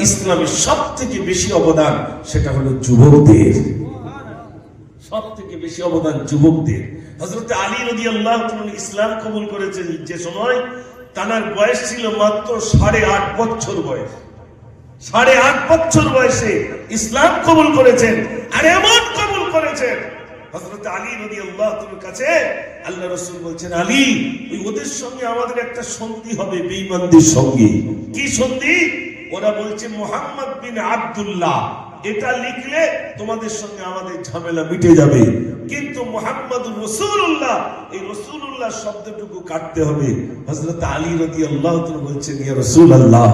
ইসলামের সব থেকে বেশি অবদান সেটা হলো যুবকদের, সব থেকে বেশি অবদান যুবকদের। হযরত আলী রাদিয়াল্লাহু তাআলা ইসলাম কবুল করেছেন যে সময় তার বয়স ছিল মাত্র 8.5 বছর বয়স। 8.5 বছর বয়সে ইসলাম কবুল করেছেন, আর এমন কবুল করেছেন হযরত আলী রাদিয়াল্লাহু তাআলার কাছে আল্লাহ রাসূল বলছেন, আলী ওদের সঙ্গে আমাদের একটা সন্ধি হবে, বেঈমানদের সঙ্গে। কি সন্ধি? ওরা বলছে মুহাম্মদ বিন আব্দুল্লাহ, এটা লিখলে তোমাদের সঙ্গে আমাদের ঝামেলা মিটে যাবে, কিন্তু মুহাম্মাদুর রাসূলুল্লাহ, এই রাসূলুল্লাহ শব্দটুকু কাটতে হবে। হযরত আলী রাদিয়াল্লাহু তাআলা বলছেন, ইয়া রাসূলুল্লাহ,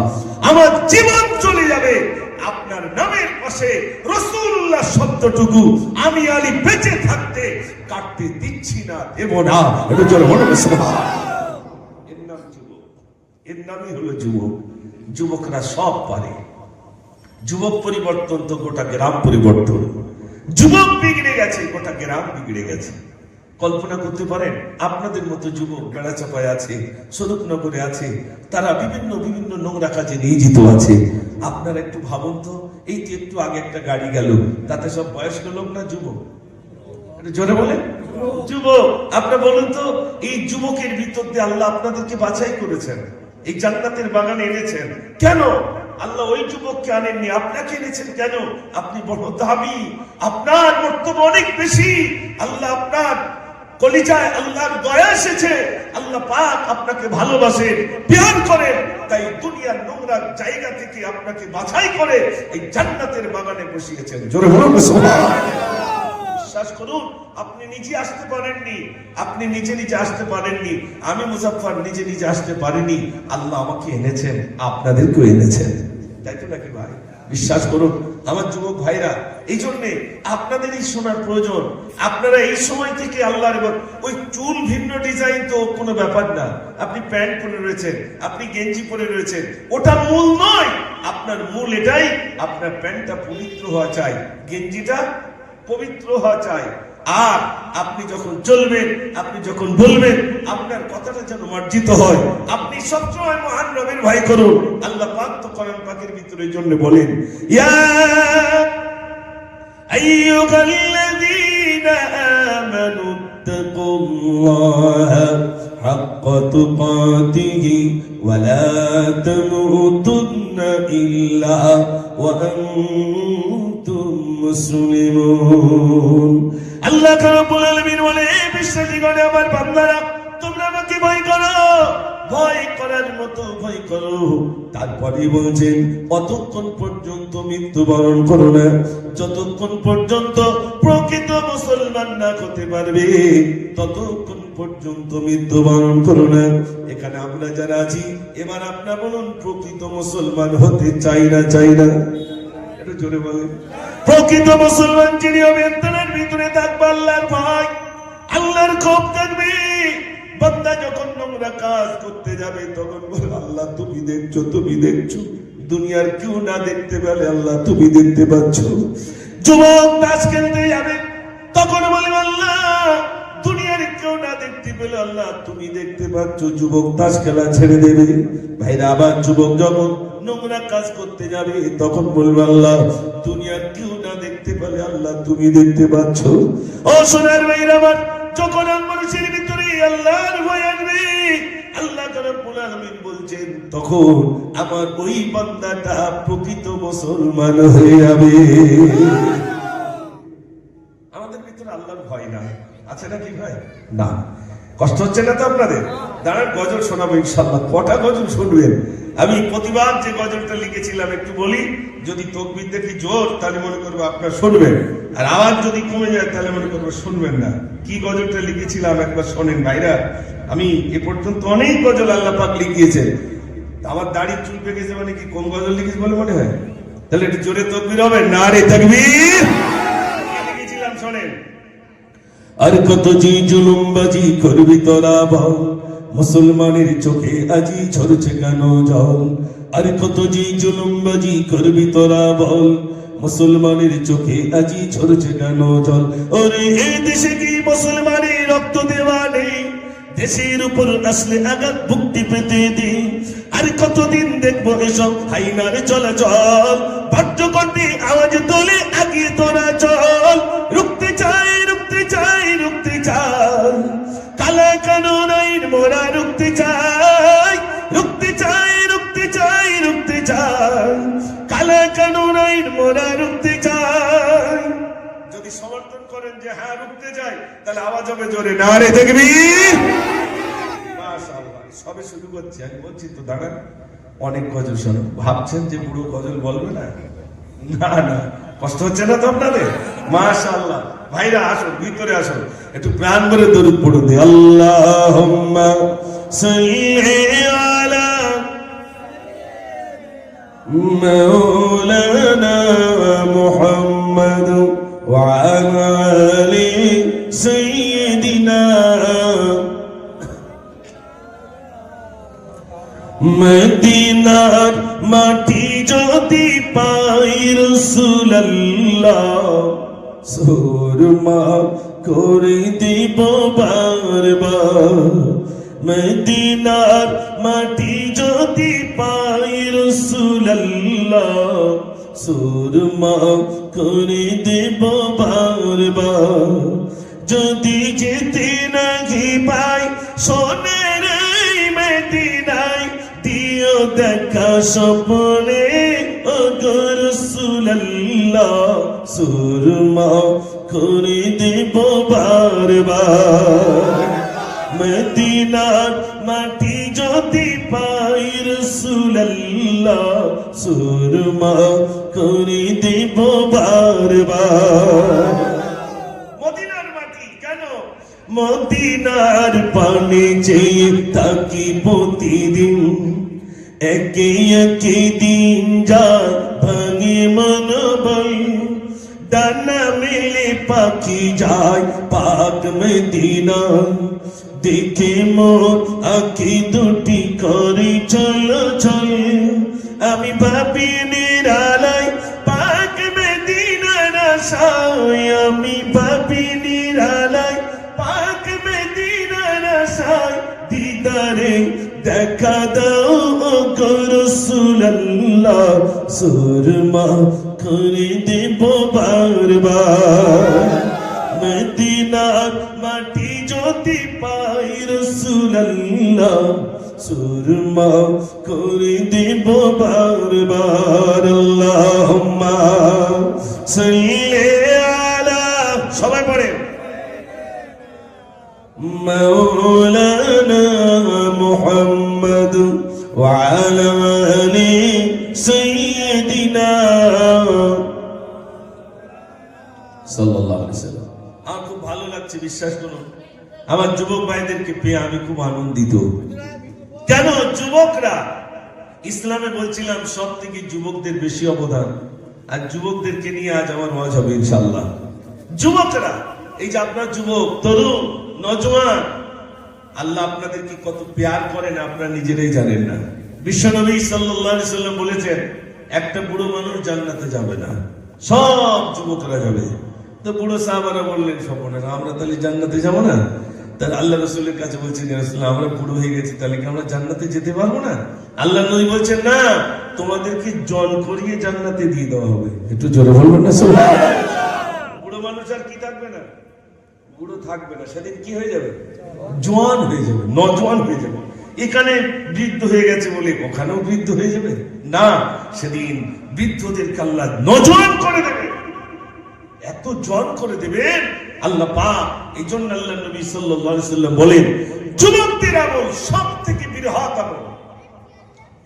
আমার জীবন চলে যাবে আপনার নামের পাশে রাসূলুল্লাহ শব্দটুকু আমি আলী বেঁচে থাকতে কাটতে দিচ্ছি না, দেব না। এটা জোরে বলো সুবহানাল্লাহ। এর নাম যুবক, এর নামই হলো যুবক। যুবকরা সব পারে। যুবক পরিবর্তন তো গোটা গ্রাম পরিবর্তন। যুবক বিগড়ে গেছে, গোটা গ্রাম বিগড়ে গেছে। কল্পনা করতে পারেন আপনাদের মতো যুবক বেড়াচাপায় আছে, স্বরূপনগরে আছে, তারা বিভিন্ন বিভিন্ন নোংরা কাজে নিয়োজিত আছে। আপনারা একটু ভাবুন তো, এই যে একটু আগে একটা গাড়ি গেল, তাতে সব বয়স্ক লোক না যুবক? জোরে বলেন যুবক। আপনি বলুন তো, এই যুবকের ভিতর দিয়ে আল্লাহ আপনাদেরকে বাছাই করেছেন, এই জান্নাতের বাগানে এনেছেন। কেন আল্লাহ ওই যুবককে আনেননি, আপনাকে এনেছেন? কেন? আপনি বড় দামি, আপনার মর্তবা অনেক বেশি। আল্লাহ আপনার কলিজায় আল্লাহর দয়া এসেছে, আল্লাহ পাক আপনাকে ভালোবাসেন, প্রেম করেন, তাই দুনিয়ার নোংরা জায়গা থেকে আপনাকে বাছাই করে এই জান্নাতের বাগানে বসিয়েছেন। জোরে বলুন সুবহানাল্লাহ। বিশ্বাস করুন, আপনি নিজে আসতে পারেননি, আপনি নিজে নিজে আসতে পারেননি, আমি মুজাফফর নিজে নিজে আসতে পারিনি, আল্লাহ আমাকে এনেছেন, আপনাদেরকেও এনেছেন, তাই তো নাকি ভাই? বিশ্বাস করুন আমার যুবক ভাইরা, এই জন্যে আপনাদেরই শোনার প্রয়োজন। আপনারা এই সময় থেকে আল্লাহর ওই চুল ভিন্ন ডিজাইন তো কোনো ব্যাপার না, আপনি প্যান্ট পরে রয়েছেন, আপনি গেঞ্জি পরে রয়েছেন, ওটা মূল নয়। আপনার মূল এটাই, আপনার প্যান্টটা পবিত্র হওয়া চাই, গেঞ্জিটা পবিত্র হওয়া চাই। আর আপনি যখন চলবেন, আপনি যখন বলবেন, আপনার কথাটা যেন মার্জিত হয়। আপনি সবসময় মহান রবের ভয় করুন। আল্লাহ পাক তো কোরআন পাকের ভিতরে জন্য বলেন, ইয়া আইয়ুহাল্লাযীনা আমানু তাকুল্লাহা হাক্কা তুকাতিহি ওয়া লা তামুতুন্না ইল্লা ওয়া আনতুম মুসলিমুন। আল্লাহ রাব্বুল আলামিন বলে, বিশ্বাসীগণ আমার বান্দারা, তোমরা আমাকে ভয় করো, ভয় করার মতো ভয় করো। তারপরে বলছেন, কতক্ষণ পর্যন্ত মৃত্যুবরণ করো না, যতক্ষণ পর্যন্ত প্রকৃত মুসলমান না হতে পারবে ততক্ষণ পর্যন্ত মৃত্যুবরণ করো না। এখানে আমরা যারা আছি, এবার আপনারা বলুন, প্রকৃত মুসলমান হতে চাই না? চাই না? এটা জোরে বলেন। প্রকৃত মুসলমান যিনি হবেন, তার ভিতরে থাকবে আল্লাহর ভয়, আল্লাহর খৌফ থাকবে। বান্দা যখন নোংরা কাজ করতে যাবে তখন বলে, আল্লাহ তুমি দেখছো, তুমি দেখছো, দুনিয়ার কেউ না দেখতে পেলে আল্লাহ তুমি দেখতে পাচ্ছ। যুবক তাস খেলতে যাবে, তখন বলে, আল্লাহ দুনিয়ার কেউ না দেখতে পেলে আল্লাহ তুমি দেখতে পাচ্ছ। যুবক তাস খেলা ছেড়ে দেবে। ভাইরা, আবার যুবক যখন নোংরা কাজ করতে যাবে তখন বলবে, আল্লাহ দুনিয়ার কেউ না দেখতে পেলে আল্লাহ তুমি দেখতে পাচ্ছ। ও সোনার ভাইরা আমার, যখন মানুষের ভিতরে আল্লাহর ভয় আসবে, আল্লাহ রাব্বুল আলামিন বলছেন, তখন আমার ওই বান্দাটা প্রকৃত মুসলমান হয়ে যাবে। আমাদের ভিতরে আল্লাহর ভয় না আছে নাকি ভাই? না। কষ্ট হচ্ছে না তো আপনাদের? দাঁড়ান, গজল শোনাবো ইনশাআল্লাহ। কটা গজল শুনবেন? আমি প্রতিবার যে গজলটা লিখেছিলাম একটু বলি। যদি তকবীর দেখি জোর, তাহলে মনে করবো আপনারা শুনবেন, আর আওয়াজ যদি কমে যায় তাহলে মনে করবো শুনবেন না। কি গজলটা লিখেছিলাম একবার শোনেন ভাইরা। আমি এ পর্যন্ত অনেক গজল আল্লাহ পাক লিখিয়েছে। আমার দাড়ি চুল পেকেছে মানে কি কোন গজল লিখেছি বলে মনে হয়? তাহলে একটু জোরে তকবীর হবে, নারে তাকবীর। লিখেছিলাম শোনেন। আর কত জি জুলুমবাজি করবি তোরা বল, মুসলমানের চোখে আজি ঝরছে কেন জল। আর কত জি জুলুমবাজি করবি তোরা বল, মুসলমানের চোখে আজি ঝরছে কেন জল। ওরে এই দেশে কি মুসলমানের রক্ত দেওয়া নেই? দেশের উপর আসলে আঘাত ভুক্তি পেতে দে। আর কতদিন দেখবো এসব হাইনার চলাচল, বজ্র করতে আওয়াজ তোলে আগে তোরা চল, রুখতে চাই রুখতে চাই রুখতে চাই, কালা কানুন আইন মোরা রুখতে চাই, রুখতে চাই রুখতে চাই রুখতে চাই, কালা কানুন আইন মোরা রুখতে চাই। যদি সমর্থন করেন যে হ্যাঁ রুখতে চাই, তাহলে আওয়াজ হবে জোরে নারে তাকবীর। মাশাআল্লাহ, সবে শুরু করছি, আমি বলছি তো দাঁড়ান, অনেক গজল শোনো। ভাবছেন যে পুরো গজল বলবে না? না না, কষ্ট হচ্ছে না তো আপনাদের? মাশাআল্লাহ, ভাইরা আসুন, ভিতরে আসুন, একটু প্রাণ ভরে দরুদ পড়ুন। আল্লাহুম্মা সাল্লি আলা মাওলানা মুহাম্মদ ওয়া আলা আলি সাইয়্যিদিনা। মদিনার মাটি যদি পাই রাসূলুল্লাহ, সুরমা করে দিব বারবার। মদিনার মাটি যদি পাই রাসূলুল্লাহ, সুরমা করে দেব বারবার। যদি যেতে নাহি পাই সোনের এই মদিনায়, দিও দেখা স্বপ্নে ও গো রাসূলুল্লাহ, সুরমা করে দেব বারবার। মদিনার মাটি যদি পাই রাসূলুল্লাহ, সুরমা করে দেব বারবার। মদিনার মাটি কেন? মদিনার পানি চেয়ে থাকি প্রতিদিন, একে একে দিন যায় ভাঙে মনোবল। ডানা মেলে পাখি যায় পাক মদিনা, দেখে মোর আঁখি দুটি করে চলো চল। আমি ভাবি নিরালায় পাক মদিনার আশায়, আমি ভাবি নিরালায় পাক মদিনার আশায়। দিদারে দেখা দাও গো রাসূলুল্লাহ, সুরমা করে দেব বারবার। মদিনার মাটি যদি পাই রাসূলুল্লাহ, সুরমা করে দেব বারবার। আল্লাহুম্মা সাল্লি আলা, সবাই পড়ে, মাওলানা মুহাম্মদ ওয়া আলা আলি সাইয়্যিদিনা সাল্লাল্লাহু আলাইহি ওয়াসাল্লাম। আমার খুব ভালো লাগছে, বিশ্বাস করুন, আমার যুবক ভাইদেরকে পেয়ে আমি খুব আনন্দিত। কেন? যুবকরা ইসলামে বলছিলাম সব থেকে যুবকদের বেশি অবদান, আর যুবকদেরকে নিয়ে আজ আমার ওয়াজ হবে ইনশাআল্লাহ। যুবকরা, এই যে আপনার যুবক, তরুণ, নওজওয়ান, আল্লাহ আপনাদেরকে কত প্যার করেন আপনারা নিজেরাই জানেন না। বিশ্বনবী সাল্লাল্লাহু আলাইহি ওয়াসাল্লাম বলেছেন, একটা বুড়ো মানুষ জান্নাতে যাবে না, সব যুবকরা যাবে। তো বুড়ো সাহাবারা বললেন, স্বপ্নে আমরা তাহলে জান্নাতে যাবো না? তার আল্লাহ রাসূলের কাছে বলছেন, ইয়া রাসূলুল্লাহ, আমরা বুড়ো হয়ে গেছি, তাহলে কি আমরা জান্নাতে যেতে পারবো না? আল্লাহ নবী বলছেন, না, তোমাদেরকে জল করিয়ে জান্নাতে দিয়ে দেওয়া হবে। একটু জোরে বলবেন না সুবহানাল্লাহ। বুড়ো মানুষ আর কি থাকবে না, বুড়ো থাকবে না, সেদিন কি হয়ে যাবে? জওয়ান হয়ে যাবে, নওজওয়ান হয়ে যাবে। এখানে বৃদ্ধ হয়ে গেছে বলে ওখানেও বৃদ্ধ হয়ে যাবে না, সেদিন বৃদ্ধদেরকে আল্লাহ নওজওয়ান করে দেবে, এত জন করে দেবেন আল্লাহ পাক। এই জন্য আল্লাহ নবী সাল্লাল্লাহু আলাইহি ওয়াসাল্লাম বলেন, যুবকদের আমল সব থেকে বৃহৎ আমল।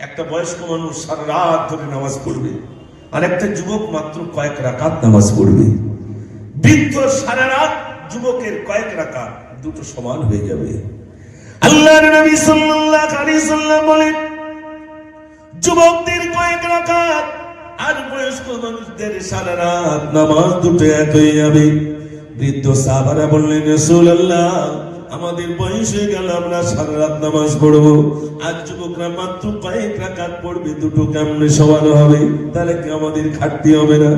একটা বয়স্ক মানুষ সারা রাত ধরে নামাজ পড়বে, আর একটা যুবক মাত্র কয়েক রাকাত নামাজ পড়বে। বৃদ্ধ সারা রাত, যুবকের কয়েক রাকাত, দুটো সমান হয়ে যাবে। আল্লাহর নবী সাল্লাল্লাহু আলাইহি ওয়াসাল্লাম বলেন, যুবকদের কয়েক রাকাত আর বয়স্ক মানুষদের সারা রাত নামাজ দুটো এক হয়ে যাবে। বৃদ্ধ সাহাবারা বললেন, রাসূলুল্লাহ, আমাদের বয়স হয়ে গেল, আমরা সারা রাত নামাজ পড়বো, আর যুবকরা মাত্র কয়েক রাকাত পড়বে, দুটো কেমনে সমান হবে? তাহলে কি আমাদের খাটতে হবে না?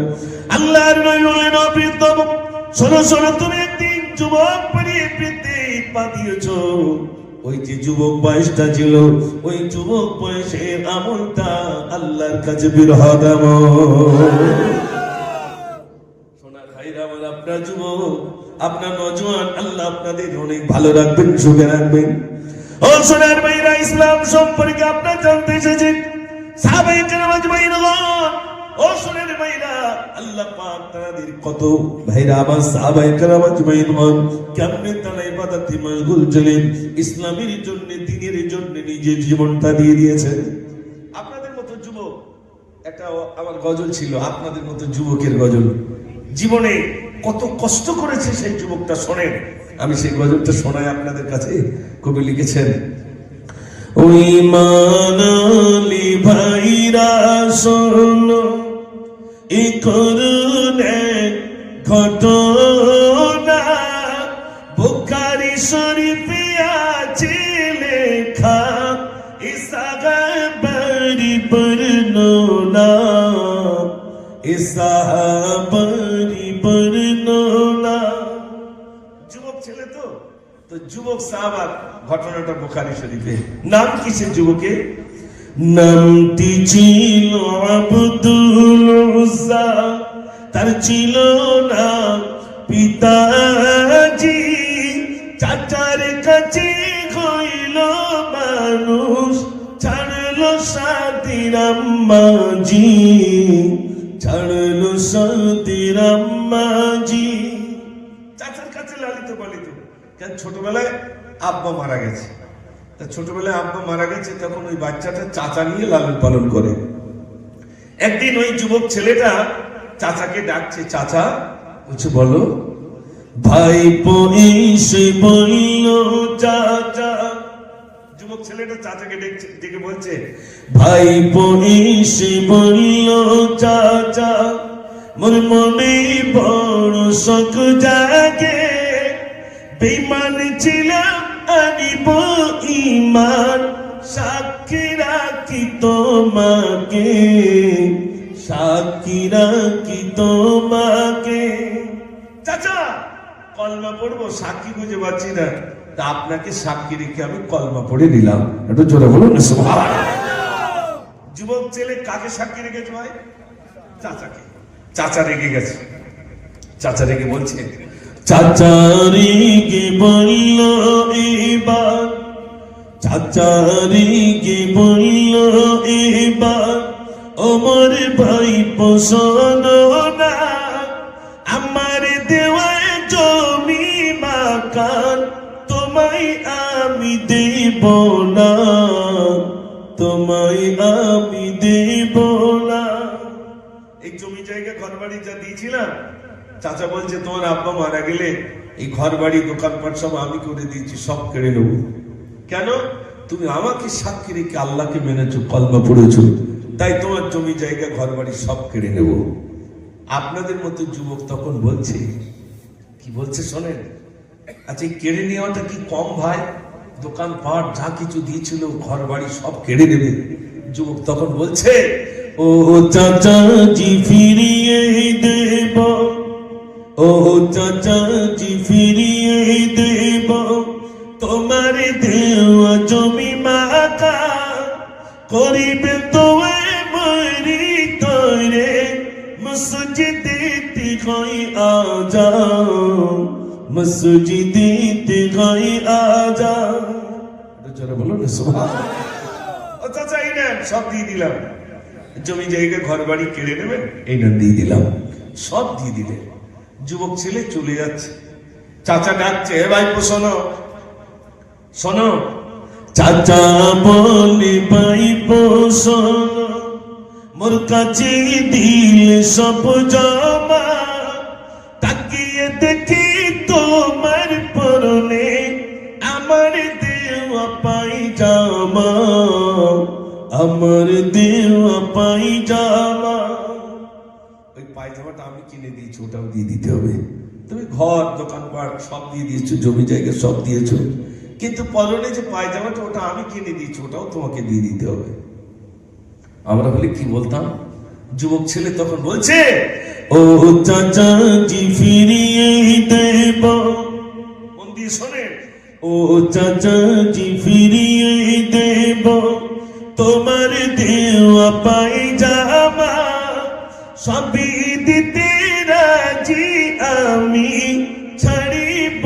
আল্লাহর নবী বললেন, বৃদ্ধ, শোনো শোনো, তুমি একদিন যুবক পেরিয়ে বৃদ্ধে পা দিয়েছো, ওই যে যুবক বয়সটা ছিল, ওই যুবক বয়সের আমলটা আল্লাহর কাছে বিরহদ আমল। সোনার ভাইরা আমার, আপনার যুবক, আপনার নজওয়ান, আল্লাহ আপনাদের অনেক ভালো রাখবেন, সুখে রাখবেন। ও সোনার ভাইরা, ইসলাম সম্পর্কে আপনার জানতে এসেছেন, সাহাবায়ে কেরাম আজমাইন। ও সোনার ভাইরা, আল্লাহ পাক তাদের কত ভাইরা আমার সাহাবায়ে কেরাম আজমাইন কেমনে তারা ইবাদতে মশগুল ছিলেন, ইসলামের জন্য, দ্বীনের জন্য নিজের জীবনটা দিয়ে দিয়েছেন। আপনাদের মতো যুবক, একটা আমার গজল ছিল, আপনাদের মতো যুবকের গজল, জীবনে কত কষ্ট করেছে সেই যুবকটা, শোনেন। আমি সেই গজলটা শোনাই আপনাদের কাছে। কবি লিখেছেন, ওই মানালি ভাইরা শোনো এই করুণে ঘটনা, বুখারী শরীফে আছে লেখা, ইসাহাবারি বর্ণনা, ইসাহাবারি বর্ণনা। যুবক ছেলে তো যুবক সাহাবার ঘটনাটা বুখারী শরীফে। নাম কিসের যুবকে? নামটি ছিল আব্দুল উজ্জা, তার ছিল না পিতাজি, চাচার কাছে হইল মানুষ, ছাড়লো সাথীর আম্মাজি, ছাড়লো সাথীর আম্মাজি। চাচার কাছে লালিত পালিত, কারণ ছোটবেলায় আব্বা মারা গেছে। ছোটবেলায় আব্বা মারা গেছে, তখন ওই বাচ্চাটা চাচা নিয়ে লালন পালন করে। একদিন ওই যুবক ছেলেটা চাচাকে ডাকছে, চাচা বলছে, বলো। ভাইপো এসে বলল চাচা, যুবক ছেলেটা চাচাকে ডেকে বলছে, ভাইপো এসে বলল চাচা, মোর মনে বড় শখ জাগে, বেঈমান ছিলাম আনিব ঈমান, সাক্ষী রাখি তোমাকে, সাক্ষী রাখি তোমাকে। চাচা কলমা পড়বো, সাক্ষী খুঁজে পাচ্ছি না, তা আপনাকে সাক্ষী রেখে আমি কলমা পড়ে নিলাম। একটু জোরে বলুন না সুবহানাল্লাহ। যুবক ছেলে কাকে সাক্ষী রেখেছে ভাই? চাচাকে। চাচা রেগে গেছে, চাচা রেগে বলছে, চাচারিকে বলল এবার, চাচারিকে বলল এবার, ওমর ভাই পোষণ না, আমার দেওয়ায় জমি মাকান, তোমায় আমি দেব না, তোমায় আমি দেব না। এই জমি জায়গা ঘর বাড়ি যা দিয়েছিলাম, চাচা বলছে, তোমার আব্বা মারা গেলে এই ঘর বাড়ি দোকানপাট সব আমি করে দিয়েছি, সব কেড়ে নেব। কেন? তুমি আমাকে সাক্ষী রেখে আল্লাহকে মেনেছো, কলমা পড়েছো, তাই তোমার জমি জায়গা ঘর বাড়ি সব কেড়ে নেব। আপনাদের মতো যুবক তখন বলছে, কি বলছে শোনেন, আচ্ছা এই কেড়ে নেওয়াটা কি কম ভাই? দোকানপাট যা কিছু দিয়েছিল ঘর বাড়ি সব কেড়ে নেবে। যুবক তখন বলছে, ও চাচা জি ফিরিয়ে দেব, ও চাচা জি ফিরিয়ে দেব, তোমার দেওয়া জমি মাকা, করিবে তোমায় মরি তরে, মসজিদে গই আজা, মসজিদে গই আজা। জোরে বলো না সুবহানাল্লাহ। ও চাচা এই নেন, সব দিয়ে দিলাম, জমি জায়গা ঘর বাড়ি কেড়ে নেবেন, এই নেন দিয়ে দিলাম, সব দিয়ে দিলেন। যুবক ছেলে চলে যাচ্ছে, চাচা ডাকছে, হে ভাই শোনো শোনো। চাচা বলে, ভাই শোনো, মোর কাছে দিল সব জমা, তাকিয়ে দেখি তোমার পরনে আমার দেওয়া পায়জামা, আমার দেওয়া পায়জামা। ওই পায়জামাটা আমি কিনে দিয়েছি, ওটাও দিয়ে দিতে হবে। তুমি ঘর দোকানপাট সব দিয়ে দিয়েছো, জমি জায়গা সব দিয়েছো, কিন্তু পরনে যে পায়জামাটা ওটা আমি কিনে দিয়েছি, ওটাও তোমাকে দিয়ে দিতে হবে। আমরা বলি কি বলতাম? যুবক ছেলে তখন বলছে, ও চাচা জি ফিরিয়ে দেব। মন দিয়ে শোনেন, ও চাচাজি ফিরিয়ে দেব তোমার দেওয়া পায়জামা, সবই দিতে রাজি আমি, ছাড়িব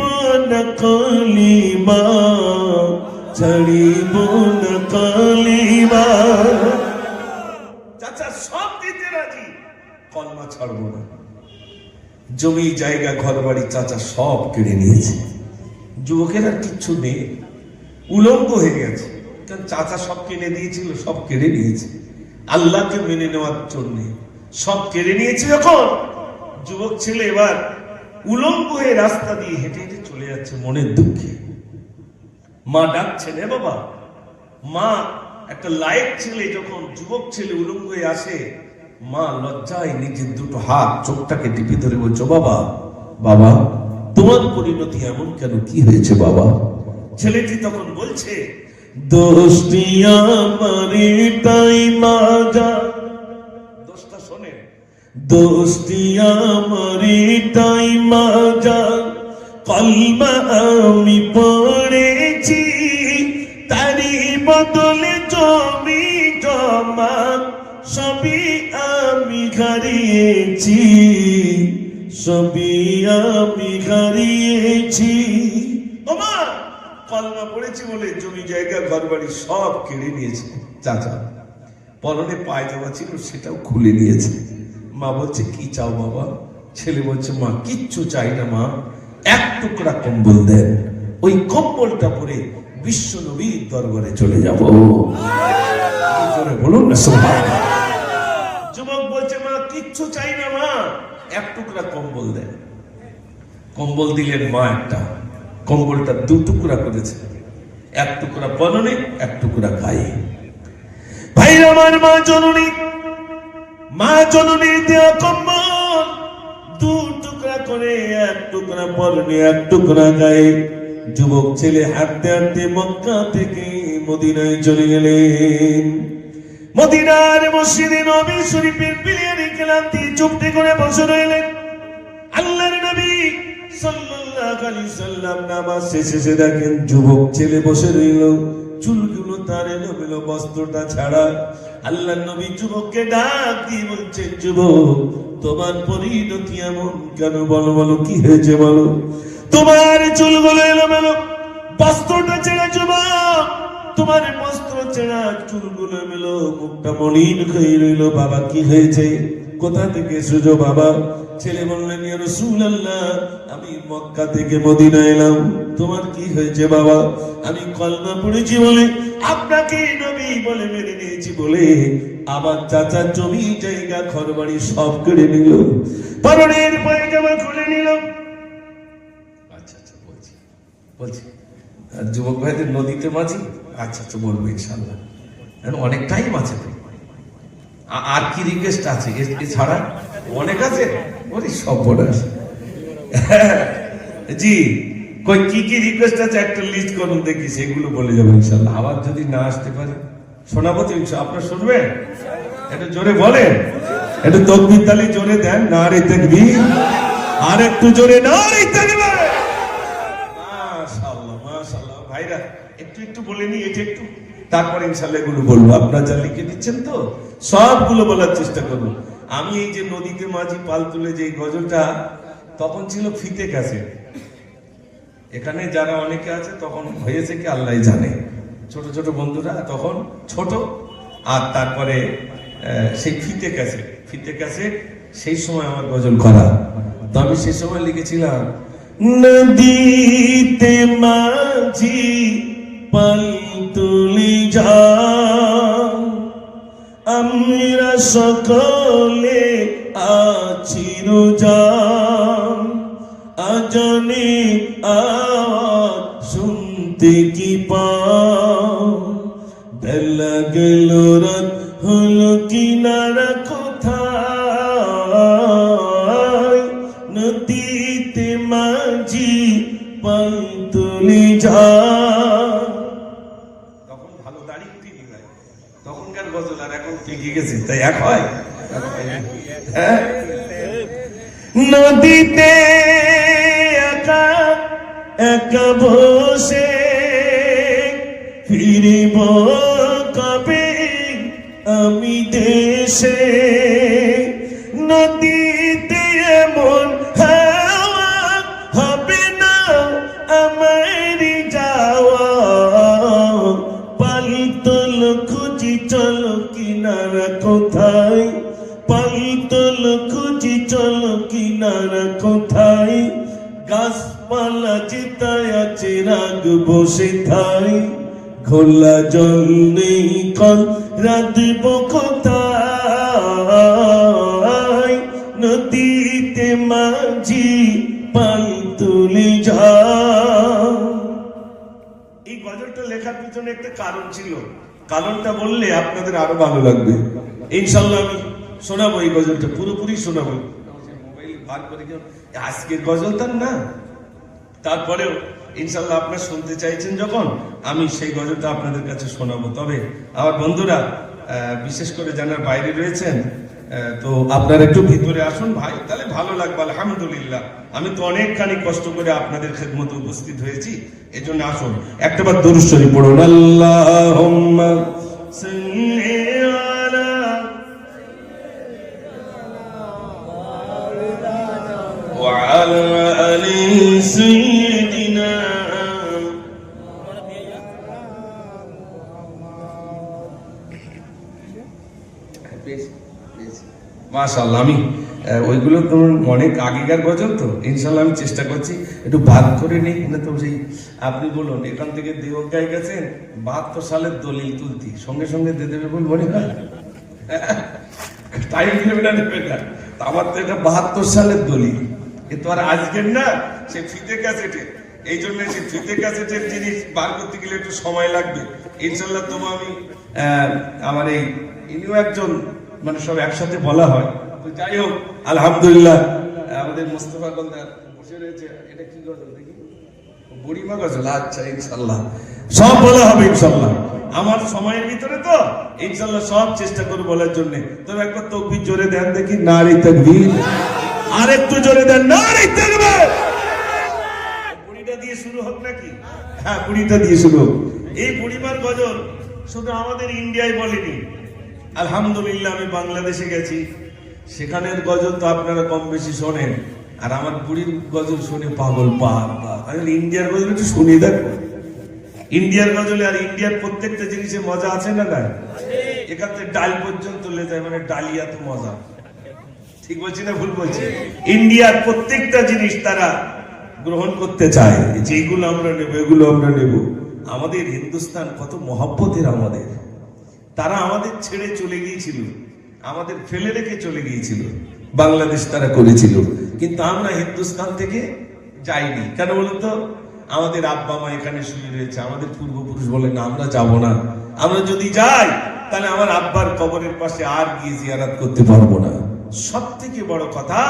না কলিমা, ছাড়িব না কলিমা। চাচা সব দিতে রাজি, কলমা ছাড়ব না। জমি জায়গা ঘর বাড়ি চাচা সব কেড়ে নিয়েছে। যুবকের আর কিচ্ছু নেই, উলঙ্গ হয়ে গেছে, কারণ চাচা সব কিনে দিয়েছিল, সব কেড়ে নিয়েছে। আল্লাহকে মেনে নেওয়ার জন্য সব কেড়ে নিয়েছে। যখন যুবক ছেলে এবার উলঙ্গ হয়ে রাস্তা দিয়ে হেঁটে হেঁটে চলে যাচ্ছে মনের দুঃখে। মা ডাকছে, রে বাবা। মা একটা লায়ক ছেলে যখন যুবক ছেলে উলঙ্গ হয়ে আসে, মা লজ্জায় নিজের দুটো হাত চোখটাকে টিপে ধরে বলছো, বাবা বাবা তোমার পরিণতি এমন কেন, কি হয়েছে বাবা? ছেলেটি তখন বলছে, দোস্তি আমারে তাই মা যা, দোস্তা শোনেন, দোস্তি আমারে তাই মা যা, কলমা আমি পড়েছি, তারি বদলে জমি জমা, সবই আমি হারিয়েছি, সবই আমি হারিয়েছি। ওমা কলমা পড়েছি বলে জমি জায়গা ঘর বাড়ি সব কেড়ে নিয়েছে চাচা। পরনে পায়জামা ছিল সেটাও খুলে নিয়েছে। মা বলছে, কি চাও বাবা? ছেলে বলছে, মা কিচ্ছু চাই না মা, এক টুকরা কম্বল দেন, ওই কম্বলটা পরে বিশ্ব নবীর দরবারে চলে যাব। বলুন না সুবহানাল্লাহ। যুবক বলছে, মা কিচ্ছু চাই না মা, এক টুকরা কম্বল দেন। কম্বল দিলেন মা একটা, কম্বলটা দু টুকরা করেছে, এক টুকরা পরনে এক টুকরা গায়ে। ভাই আমার মা জননী, মা জননীর দেওয়া কম্বল দু টুকরা করে, এক টুকরা পরনে এক টুকরা গায়ে। যুবক ছেলে হাঁটতে হাঁটতে মক্কা থেকে মদিনায় চলে গেলেন। মদিনার মসজিদে নবী শরীফের পিলিয়ারে ক্লান্তি চুপটি করে বসে রইলেন। আল্লাহর নবী সাল্লাল্লাহু আলাইহি সাল্লাম নামাজ শেষে দেখেন যুবক ছেলে বসে রইল, চুলগুলো তার এলোমেলো, বস্ত্রটা ছাড়া। আল্লাহর নবী যুবককে ডাক দিয়ে বলছেন, যুবক তোমার পরিণতি এমন কেন, বলো বলো কি হয়েছে বলো? তোমার চুলগুলো এলোমেলো, বস্ত্রটা ছেড়া। যুবক তোমার বস্ত্র ছেড়া, চুলগুলো এলোমেলো, মুখটা মলিন হয়ে রইল। বাবা কি হয়েছে, কোথা থেকে এসেছো বাবা? ছেলে বললেন, ইয়া রাসূলুল্লাহ আমি মক্কা থেকে মদিনা এলাম। তোমার কি হয়েছে বাবা? আমি কলমা পড়েছি বলে, আপনাকে নবী বলে মেনে নিয়েছি বলে আমার চাচা জমি জায়গা ঘর বাড়ি সব কেড়ে নিল, পরনের পায়জামা খুলে নিল। আচ্ছা আচ্ছা বলছি বলছি আর যুবক ভাইদের নদীতে মাঝি, আচ্ছা আচ্ছা বলবো ইনশাআল্লাহ, অনেক টাইম আছে তো। আর কি রিকোয়েস্ট আছে এছাড়া? অনেক আছে। ওরে সব বলাস জি, কই কি কি রিকোয়েস্ট আছে একটা লিস্ট করুন দেখি, সেগুলো বলে যাবো ইনশাআল্লাহ। আবার যদি না আসতে পারে শোনাবো তো ইনশাআল্লাহ। আপনারা শুনবেন? একটু জোরে বলেন, একটু তাকবীর তালি জোরে দেন, নারে তাকবীর, আর একটু জোরে নারে তাকবীর। মাশাআল্লাহ মাশাআল্লাহ। ভাইরা একটু একটু বলে নি, এটা একটু, তারপর ইনশাআল্লাহ এগুলো বলবো। আপনারা যা লিখে দিচ্ছেন তো সবগুলো বলার চেষ্টা করবো। আমি এই যে নদীতে মাঝি পাল তুলে যে গজলটা, তখন ছিল ফিতে কাছে। এখানে যারা অনেকে আছে তখন হয়েছে কি আল্লাহ জানে, ছোট ছোট বন্ধুরা তখন ছোট, আর তারপরে সেই ফিতে কাছে সেই সময় আমার গজল করা। তো আমি সেই সময় লিখেছিলাম, নদীতে মাঝি পাল তুলে যা, আমরা সকলে আছি রোজা, আজানে আওয়াজ শুনতে কি পাও, বেলা গেল রাত হলো কিনারা কোথায়, নদীতে মাঝি পাল তুলে যা। তখন ভালো দাড়ি উঠিনি ভাই, তখনকার গজল আর এখন পেকে গেছে, তাই এক হয়। নদীতে একা একা বসে, ফিরিব কবে আমি দেশে। নদীতে এমন হাওয়া হবে না আমার যাওয়া, পালতল খুঁজি চলো কিনারা কোথায়, পালতল খুঁজি চলো কিনারা কোথায়, গাছপালা চিতায় আছে রাখবো সেথায়, খোলা জল নেই কল রাখবো কোথায়, নদীতে মাঝি পাল তুলে যাও। এই গজলটা লেখার পিছনে একটা কারণ ছিল, কারণটা বললে আপনাদের আরো ভালো লাগবে। ইনশাল্লাহ আমি শোনাবো, এই গজলটা পুরোপুরি শোনাবো। আজকের গজলটা না, তারপরেও ইনশাল্লাহ আপনারা শুনতে চাইছেন যখন, আমি সেই গজলটা আপনাদের কাছে শোনাবো। তবে আমার বন্ধুরা বিশেষ করে যারা বাইরে রয়েছেন, তো আপনারা একটু ভিতরে আসুন ভাই, তাহলে ভালো লাগবে। আলহামদুলিল্লাহ, আমি তো অনেকখানি কষ্ট করে আপনাদের খেদমতে উপস্থিত হয়েছি, এজন্য আসুন একটাবার দুরূদ শরীফ পড়ুন। আল্লাহুম্মা সাল্লি আলা ওয়া আলা আলি সাইয়্যিদিনা। মাশাআল্লাহ, আমি ওইগুলো তো অনেক আগেকার গজল, তো ইনশাল্লাহ আমি চেষ্টা করছি একটু ভাগ করে নিই না। তো সেই আপনি বলুন, এখান থেকে দেওগায় গেছেন 72 সালের দলিল তুলতি, সঙ্গে সঙ্গে দিয়ে দেবে বল মনে হয়, টাইম নেবে না নেবে না। আমার তো এটা 72 সালের দলিল, এ তো আর আজকের না, সে ফিতে ক্যাসেটে। এই জন্য সে ফিতে ক্যাসেটের জিনিস বার করতে গেলে একটু সময় লাগবে। ইনশাল্লাহ তোমার আমি আমার এই ইনিও একজন, মানে সব একসাথে বলা হয়। তো যাই হোক, আলহামদুলিল্লাহ আমাদের মোস্তফা গোলদার বসে রয়েছে। এটা কি গজল দেখি? বুড়িমা গজল। আচ্ছা, ইনশাল্লাহ সব বলা হবে ইনশাল্লাহ আমার সময়ের ভিতরে, তো ইনশাল্লাহ সব চেষ্টা করব বলার জন্য। তবে একবার তাকবীর জোরে দেন দেখি, নারী তাকবীর। আর একটু জোরে দেন, নারী তাকবীর। বুড়িটা দিয়ে শুরু হোক নাকি? হ্যাঁ, বুড়িটা দিয়ে শুরু হোক। এই বুড়িমার গজল শুধু আমাদের ইন্ডিয়ায় বলেনি, আলহামদুলিল্লাহ আমি বাংলাদেশে গেছি, সেখানের গজল তো আপনারা কম বেশি শোনেন, আর আমার বুড়ির গজল শুনে পাগল ইন্ডিয়ার গজল একটু শুনিয়ে দেখো। ইন্ডিয়ার গজলে আর ইন্ডিয়ার প্রত্যেকটা জিনিসে মজা আছে না না? এখান থেকে ডাল পর্যন্ত লে যায়, মানে ডালিয়া তো মজা। ঠিক বলছি না ভুল বলছি? ইন্ডিয়ার প্রত্যেকটা জিনিস তারা গ্রহণ করতে চায়, যেগুলো আমরা নেব এগুলো আমরা নেব। আমাদের হিন্দুস্তান কত মহব্বতের আমাদের, তারা আমাদের ছেড়ে চলে গিয়েছিল, আমাদের ফেলে রেখে চলে গিয়েছিল, বাংলাদেশ তারা করেছিল, কিন্তু আমরা হিন্দুস্তান থেকে যাইনি। কেন বলুন তো? আমাদের আব্বা মা এখানে শুয়ে রয়েছে, আমাদের পূর্বপুরুষ বলে না আমরা যাব না। আমরা যদি যাই তাহলে আমার আব্বার কবরের পাশে আর গিয়ে জিয়ারত করতে পারবো না। সব থেকে বড় কথা,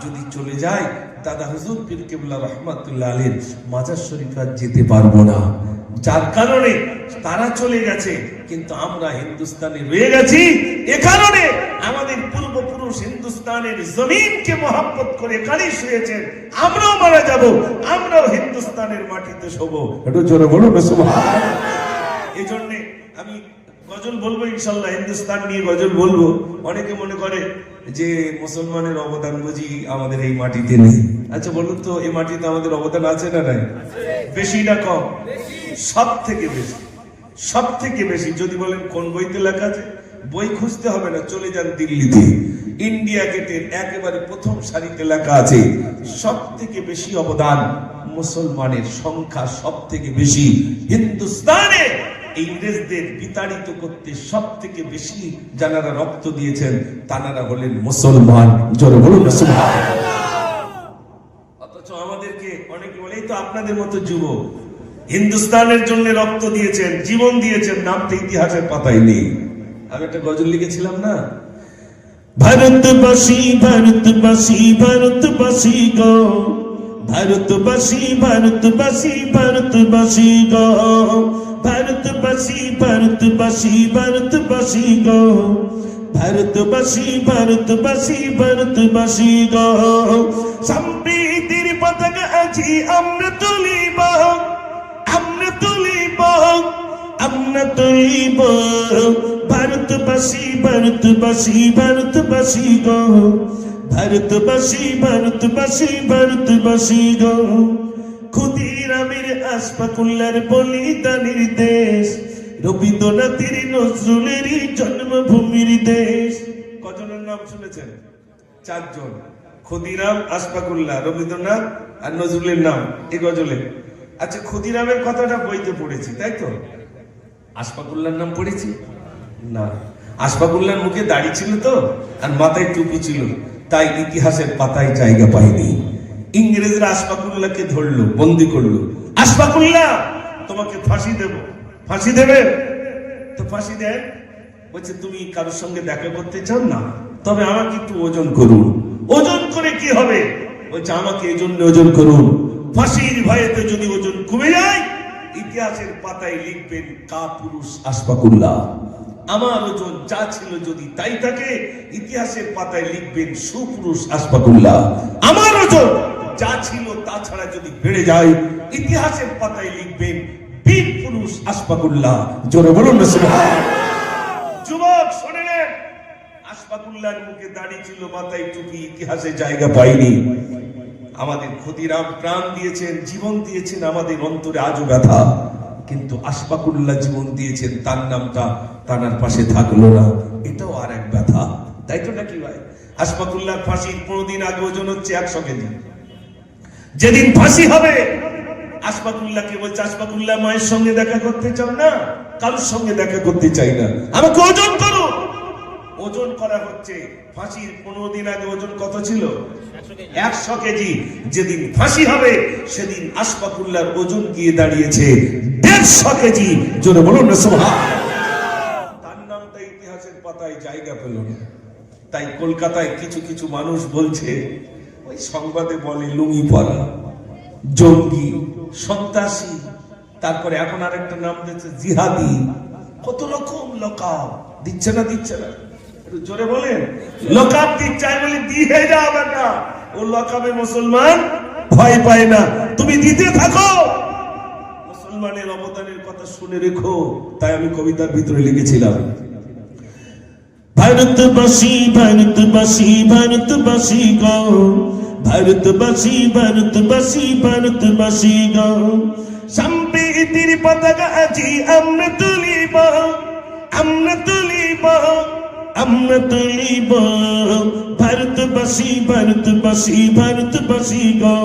যদি চলে যায় দাদা হুজুর পীর কেবলা রহমাতুল্লাহ আলাইহির মাজার শরীফ আর যেতে পারবো না। যার কারণে তারা চলে গেছে, কিন্তু আমরা হিন্দুস্তানে রয়ে গেছি। এ কারণে আমাদের পূর্বপুরুষ হিন্দুস্তানের জমিনকে মহব্বত করে এখানেই শুয়েছেন। আমরাও মারা যাব, আমরাও হিন্দুস্তানের মাটিতে শোবো। একটু জোরে বলুন সুবহানাল্লাহ। এই জন্য আমি গজল বলবো ইনশাল্লাহ, হিন্দুস্তান নিয়ে গজল বলবো। অনেকে মনে করে যে মুসলমানের অবদান বুঝি আমাদের এই মাটিতে নেই। আচ্ছা বলুন তো, এই মাটিতে আমাদের অবদান আছে না নাই? বেশি না কম? সব থেকে বেশি, সব থেকে বেশি। যদি বলেন কোন বইতে লেখা আছে, বই খুঁজতে হবে না, চলে যান দিল্লিতে, ইন্ডিয়া গেটের একেবারে প্রথম সারিতে লেখা আছে সব থেকে বেশি অবদান মুসলমানের সংখ্যা সব থেকে বেশি। হিন্দুস্তানে ইংরেজদের বিতাড়িত করতে সব থেকে বেশি যারা রক্ত দিয়েছেন তারা হলেন মুসলমান। জোরে বলুন সুবহানাল্লাহ। অথচ আমাদেরকে অনেকে বলেই তো আপনাদের মতো যুবক হিন্দুস্তানের জন্য রক্ত দিয়েছেন, জীবন দিয়েছেন, নামটা ইতিহাসের পাতায় নেই। আমি একটা গজল লিখেছিলাম না, ভারতবাসী ভারতবাসী ভারতবাসী গো, ভারতবাসী ভারতবাসী ভারতবাসী গো, ভারতবাসী ভারতবাসী ভারতবাসী গো, ভারতবাসী ভারতবাসী ভারতবাসী গো, সম্প্রীতির পতাকা আজি আমরা তুলি আমরা তুলিব ভারতবাসী ভারতবাসী ভারতবাসী গো, ভারতবাসী ভারতবাসী ভারতবাসী গো। ক্ষুদিরামের আশফাকুল্লার বলিদানের দেশ, রবীন্দ্রনাথের নজরুলেরই জন্মভূমির দেশ। কজনের নাম শুনেছেন? 4 জন। ক্ষুদিরাম, আশফাকুল্লাহ, রবীন্দ্রনাথ আর নজরুলের নাম এই গজলে। আচ্ছা, ক্ষুদিরামের কথাটা বইতে পড়েছি, তাই তো? আশফাকুল্লাহর নাম পড়েছি না। আশফাকুল্লাহর মুখে দাড়ি ছিল তো, আর মাথায় টুপি ছিল, তাই ইতিহাসের পাতায় জায়গা পায়নি। ইংরেজরা আশফাকুল্লাহকে ধরলো, বন্দি করলো। আশফাকুল্লাহ, তোমাকে ফাঁসি দেব। ফাঁসি দেবে তো ফাঁসি দেয়। বলছে, তুমি কারোর সঙ্গে দেখা করতে চাও না? তবে আমাকে একটু ওজন করুন। ওজন করে কি হবে? বলছে, আমাকে এই জন্য ওজন করুন, ফাঁসির ভয়েতে যদি ওজন কমে যায়, ইতিহাসের পাতায় লিখবেন কাপুরুষ আশফাকুল্লাহ। আমার ওজন যা ছিল যদি তাই থাকে, ইতিহাসের পাতায় লিখবেন সুপুরুষ আশফাকুল্লাহ। আমার ওজন যা ছিল তা ছাড়া যদি বেড়ে যায়, ইতিহাসের পাতায় লিখবেন বীর পুরুষ আশফাকুল্লাহ। জোরে বলুন না সুবহান। যুবক শুনলেন, আশফাকুল্লাহর মুখে দাড়ি ছিল, মাথায় টুপি, ইতিহাসে জায়গা পায়নি। আমাদের ক্ষুদিরাম প্রাণ দিয়েছেন, জীবন দিয়েছেন, আমাদের অন্তরে আজও ব্যথা। কিন্তু আশফাকুল্লাহ জীবন দিয়েছেন, তার নামটা তানার পাশে থাকলো না, এটাও আর এক ব্যথা। তাই তো নাকি ভাই? আশফাকুল্লাহ ফাঁসির 15 দিন আগে ওজন হচ্ছে 100 কেজি। যেদিন ফাঁসি হবে, আশফাকুল্লাহকে বলছে, আশফাকুল্লাহ, মায়ের সঙ্গে দেখা করতে চাও না? কারোর সঙ্গে দেখা করতে চাই না, আমাকে ওজন করো। ওজন করা হচ্ছে। ফাঁসির 15 দিন আগে ওজন কত ছিল? 100 কেজি। যেদিন ফাঁসি হবে, সেদিন আশফাকুল্লাহর ওজন গিয়ে দাঁড়িয়েছে 150 কেজি। জোরে বলুন না সুবহান। তার নামটা ইতিহাসের পাতায় জায়গা পেল না। তাই কলকাতায় কিছু কিছু মানুষ বলছে, ওই সংবাদে বলে লুঙ্গি পরা, জঙ্গি, সন্ত্রাসী, তারপরে এখন আর একটা নাম দিচ্ছে জিহাদি। কত রকম লকআপ দিচ্ছে না, দিচ্ছে না? একটু জোরে বলেন। লকআপ দিচ্ছে, বলে দিয়ে যাও বেটা। ও লকআপে মুসলমান ভয় পায় না, তুমি দিতে থাকো। মুসলমানের অবদানের কথা শুনে রেখো। তাই আমি কবিতার ভিতরে লিখেছিলাম, ভারতবাসী ভারতবাসী ভারতবাসী গো, ভারতবাসী ভারতবাসী ভারতবাসী গো। সম্প্রীতির পতাকা আজি আমরা তুলিব, আমরা তুলিব, আমরা তুলিব। ভারতবাসী ভারতবাসী ভারতবাসী গো,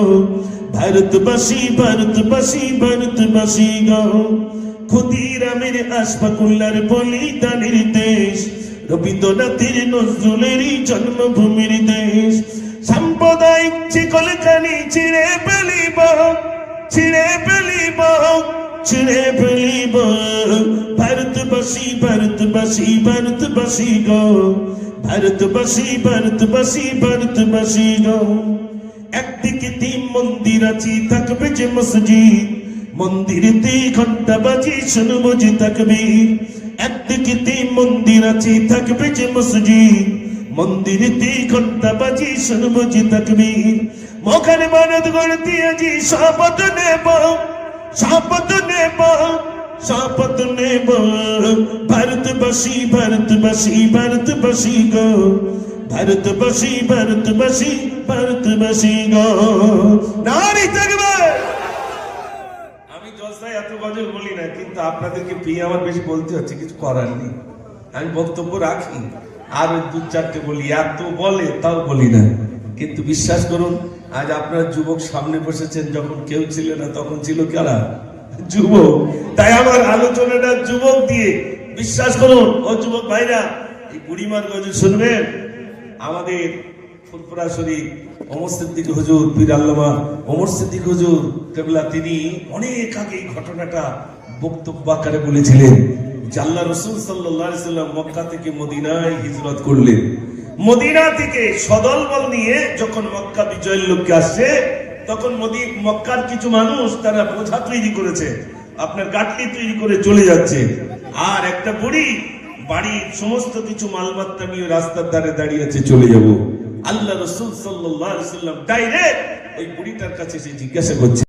ভারতবাসী ভারতবাসী ভারতবাসী গো। ক্ষুদিরামের আশফাকুল্লাহর বলিদানের দেশ, রবীন্দ্রনাথের নজরুলেরই জন্মভূমির দেশ। সাম্প্রদায়িক শিকলখানি ছিঁড়ে ফেলিব, ছিঁড়ে ফেলিব, ছিঁড়ে ফেলিব। ভারতবাসী ভারতবাসী ভারতবাসী গো, ভারতবাসী ভারতবাসী ভারতবাসী গো। একদিকে 3 মন্দির আছে, থাকবে যে মসজিদ, মন্দিরেতে ঘন্টা বাজি শুনবো যে তাকবীর। একদিকে 3 মন্দির আছে, থাকবে যে মসজিদ, মন্দিরেতে ঘন্টা বাজি শুনবো যে তাকবীর। মোখানে মানত করতে আজি শপথ নেব, শপথ নেব, শপথ নেব। ভারতবাসী ভারতবাসী ভারতবাসী গো, ভারতবাসী ভারতবাসী ভারতবাসী গো। নারী তাকবীর। আমি জলসায় এত গজল বলি না, কিন্তু আপনাদেরকে পেয়ে আমার বেশি বলতে হচ্ছে, কিছু করার নেই। আমি বক্তব্য রাখি, আর 2-4টে বলি, এত বলে তাও বলি না। কিন্তু বিশ্বাস করুন, আজ আপনারা যুবক সামনে বসেছেন, যখন কেউ ছিল না তখন ছিল কারা? যুবক। তাই আমার আলোচনাটা যুবক দিয়ে। বিশ্বাস করুন ও যুবক ভাইরা, এই বুড়িমার গজল শুনবেন। আমাদের ফুরফুরা শরীফ ওমর সিদ্দিক হুজুর, পীর আল্লামা ওমর সিদ্দিক হুজুর কেবলা, তিনি অনেক আগে এই ঘটনাটা বক্তব্য আকারে বলেছিলেন যে আল্লাহ রাসূল সাল্লাল্লাহু আলাইহি সাল্লাম মক্কা থেকে মদিনায় হিজরত করলেন। মদিনা থেকে সদলবল নিয়ে যখন মক্কা বিজয়ের লক্ষ্যে আসছে, তখন মক্কার কিছু মানুষ তারা বোঝা তৈরি করেছে, আপনার গাটলি তৈরি করে চলে যাচ্ছে। আর একটা বুড়ি বাড়ির সমস্ত কিছু মালমাত্রা নিয়ে রাস্তার ধারে দাঁড়িয়ে আছে, চলে যাব। আল্লাহ রাসূল সাল্লাল্লাহু আলাইহি সাল্লাম ডাইরেক্ট ওই বুড়িটার কাছে এসে জিজ্ঞাসা করছে,